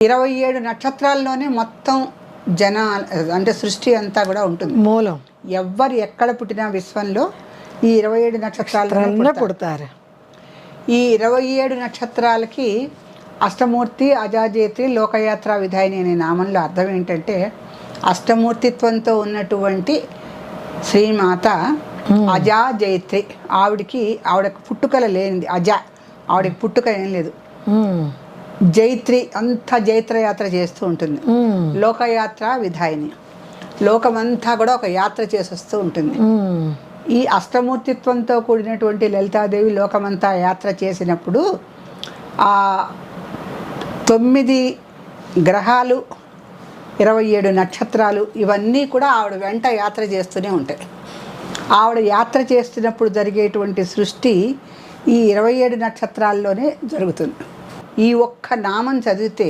27 నక్షత్రాల్లోనే మొత్తం జన అంటే సృష్టి అంతా కూడా ఉంటుంది. మూలం ఎవ్వరు ఎక్కడ పుట్టినా విశ్వంలో ఈ 27 నక్షత్రాలలో పుడతారు. ఈ 27 నక్షత్రాలకి అష్టమూర్తి, అజాజేత్రి, లోకయాత్ర విధాయిని అనే నామంలో అర్థం ఏంటంటే అష్టమూర్తిత్వంతో ఉన్నటువంటి శ్రీమాత అజాజైత్రి. ఆవిడకి పుట్టుకల లేనిది అజ, ఆవిడకి పుట్టుక ఏం లేదు. జైత్రి అంతా జైత్రయాత్ర చేస్తూ ఉంటుంది. లోకయాత్ర విధాయిని, లోకమంతా కూడా ఒక యాత్ర చేసి వస్తూ ఉంటుంది. ఈ అష్టమూర్తిత్వంతో కూడినటువంటి లలితాదేవి లోకమంతా యాత్ర చేసినప్పుడు ఆ 9 గ్రహాలు, 27 నక్షత్రాలు ఇవన్నీ కూడా ఆవిడ వెంట యాత్ర చేస్తూనే ఉంటాయి. ఆవిడ యాత్ర చేస్తున్నప్పుడు జరిగేటువంటి సృష్టి ఈ 27 నక్షత్రాల్లోనే జరుగుతుంది. ఈ ఒక్క నామం చదివితే